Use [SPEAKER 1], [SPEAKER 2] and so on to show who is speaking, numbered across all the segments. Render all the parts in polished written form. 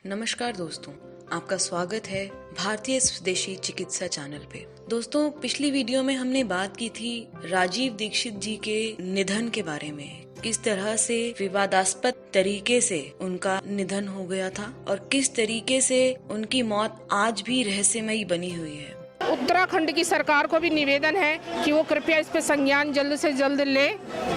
[SPEAKER 1] नमस्कार दोस्तों, आपका स्वागत है भारतीय स्वदेशी चिकित्सा चैनल पे। दोस्तों, पिछली वीडियो में हमने बात की थी राजीव दीक्षित जी के निधन के बारे में। किस तरह से विवादास्पद तरीके से उनका निधन हो गया था और किस तरीके से उनकी मौत आज भी रहस्यमयी बनी हुई है।
[SPEAKER 2] उत्तराखंड की सरकार को भी निवेदन है कि वो कृपया इस पे संज्ञान जल्द से जल्द ले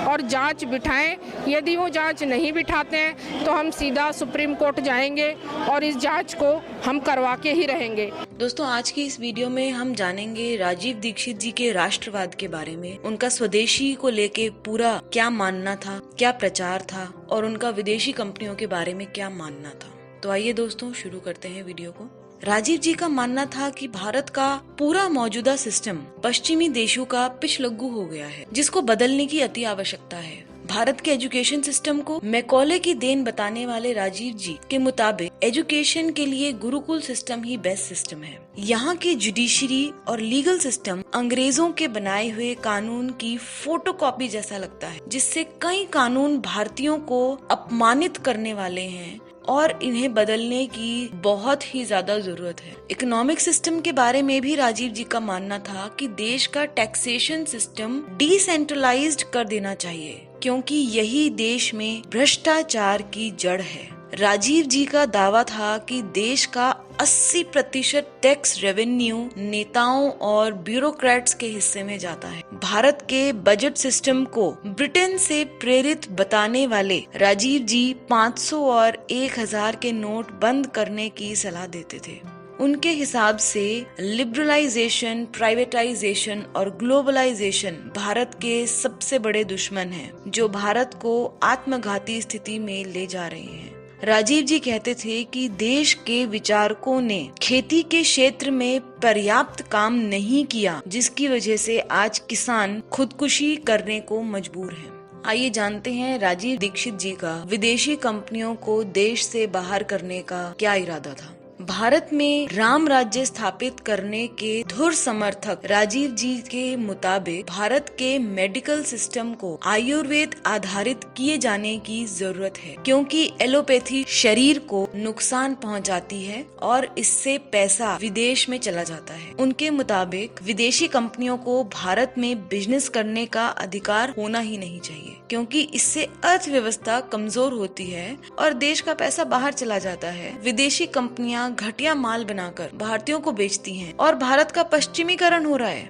[SPEAKER 2] और जांच बिठाएं। यदि वो जांच नहीं बिठाते हैं तो हम सीधा सुप्रीम कोर्ट जाएंगे और इस जांच को हम करवा के ही रहेंगे।
[SPEAKER 1] दोस्तों, आज की इस वीडियो में हम जानेंगे राजीव दीक्षित जी के राष्ट्रवाद के बारे में, उनका स्वदेशी को लेके पूरा क्या मानना था, क्या प्रचार था और उनका विदेशी कंपनियों के बारे में क्या मानना था। तो आइए दोस्तों, शुरू करते हैं वीडियो को। राजीव जी का मानना था कि भारत का पूरा मौजूदा सिस्टम पश्चिमी देशों का पिछलग्गू हो गया है, जिसको बदलने की अति आवश्यकता है। भारत के एजुकेशन सिस्टम को मैकॉले की देन बताने वाले राजीव जी के मुताबिक एजुकेशन के लिए गुरुकुल सिस्टम ही बेस्ट सिस्टम है। यहाँ की जुडिशरी और लीगल सिस्टम अंग्रेजों के बनाए हुए कानून की फोटोकॉपी जैसा लगता है, जिससे कई कानून भारतीयों को अपमानित करने वाले हैं और इन्हें बदलने की बहुत ही ज्यादा जरूरत है। इकोनॉमिक सिस्टम के बारे में भी राजीव जी का मानना था कि देश का टैक्सेशन सिस्टम डिसेंट्रलाइज्ड कर देना चाहिए, क्योंकि यही देश में भ्रष्टाचार की जड़ है। राजीव जी का दावा था कि देश का 80% टैक्स रेवेन्यू नेताओं और ब्यूरोक्रेट्स के हिस्से में जाता है। भारत के बजट सिस्टम को ब्रिटेन से प्रेरित बताने वाले राजीव जी 500 और 1000 के नोट बंद करने की सलाह देते थे। उनके हिसाब से लिबरलाइजेशन, प्राइवेटाइजेशन और ग्लोबलाइजेशन भारत के सबसे बड़े दुश्मन हैं, जो भारत को आत्मघाती स्थिति में ले जा रहे हैं। राजीव जी कहते थे कि देश के विचारकों ने खेती के क्षेत्र में पर्याप्त काम नहीं किया, जिसकी वजह से आज किसान खुदकुशी करने को मजबूर हैं। आइए जानते हैं राजीव दीक्षित जी का विदेशी कंपनियों को देश से बाहर करने का क्या इरादा था। भारत में राम राज्य स्थापित करने के धुर समर्थक राजीव जी के मुताबिक भारत के मेडिकल सिस्टम को आयुर्वेद आधारित किए जाने की जरूरत है, क्योंकि एलोपैथी शरीर को नुकसान पहुंचाती है और इससे पैसा विदेश में चला जाता है। उनके मुताबिक विदेशी कंपनियों को भारत में बिजनेस करने का अधिकार होना ही नहीं चाहिए, क्योंकि इससे अर्थव्यवस्था कमजोर होती है और देश का पैसा बाहर चला जाता है। विदेशी कंपनियां घटिया माल बनाकर भारतीयों को बेचती हैं और भारत का पश्चिमीकरण हो रहा है।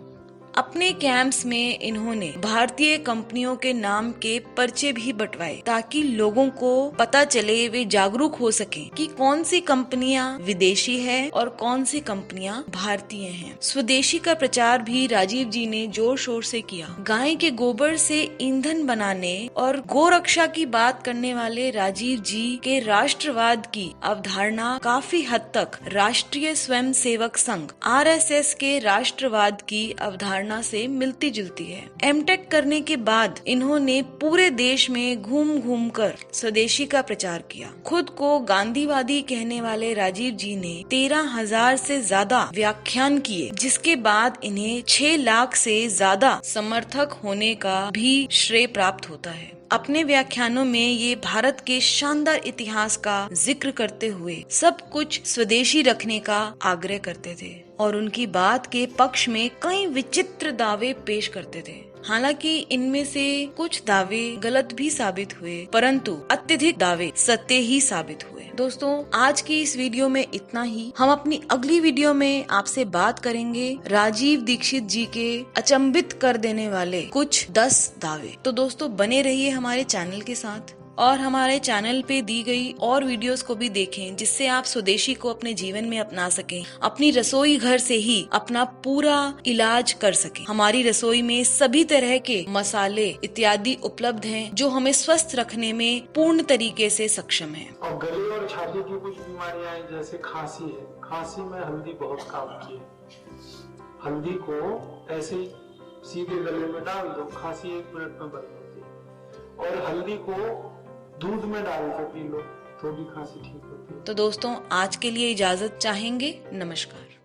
[SPEAKER 1] अपने कैंप्स में इन्होंने भारतीय कंपनियों के नाम के पर्चे भी बंटवाए, ताकि लोगों को पता चले, वे जागरूक हो सकें कि कौन सी कंपनियां विदेशी है और कौन सी कंपनियां भारतीय हैं। स्वदेशी का प्रचार भी राजीव जी ने जोर शोर से किया। गाय के गोबर से ईंधन बनाने और गोरक्षा की बात करने वाले राजीव जी के राष्ट्रवाद की अवधारणा काफी हद तक राष्ट्रीय स्वयंसेवक संघ RSS के राष्ट्रवाद की अवधारणा से मिलती जुलती है। एमटेक करने के बाद इन्होंने पूरे देश में घूम घूम कर स्वदेशी का प्रचार किया। खुद को गांधीवादी कहने वाले राजीव जी ने 13,000 से ज्यादा व्याख्यान किए, जिसके बाद इन्हें 6 लाख से ज्यादा समर्थक होने का भी श्रेय प्राप्त होता है। अपने व्याख्यानों में ये भारत के शानदार इतिहास का जिक्र करते हुए सब कुछ स्वदेशी रखने का आग्रह करते थे और उनकी बात के पक्ष में कई विचित्र दावे पेश करते थे। हालांकि इनमें से कुछ दावे गलत भी साबित हुए, परंतु अत्यधिक दावे सत्य ही साबित हुए। दोस्तों, आज की इस वीडियो में इतना ही। हम अपनी अगली वीडियो में आपसे बात करेंगे राजीव दीक्षित जी के अचंभित कर देने वाले कुछ 10 दावे। तो दोस्तों, बने रहिए हमारे चैनल के साथ और हमारे चैनल पे दी गई और वीडियोस को भी देखें, जिससे आप स्वदेशी को अपने जीवन में अपना सकें, अपनी रसोई घर से ही अपना पूरा इलाज कर सकें। हमारी रसोई में सभी तरह के मसाले इत्यादि उपलब्ध हैं, जो हमें स्वस्थ रखने में पूर्ण तरीके से सक्षम है।
[SPEAKER 3] और गले और छाती की कुछ बीमारियां हैं, जैसे खांसी है। खांसी में हल्दी बहुत काम की है। हल्दी को ऐसे सीधे गले में डाल दो, खांसी 1 मिनट में बंद होती है। और हल्दी को दूध में डाल कर पी लो तो भी खांसी ठीक होती है।
[SPEAKER 1] तो दोस्तों, आज के लिए इजाजत चाहेंगे। नमस्कार।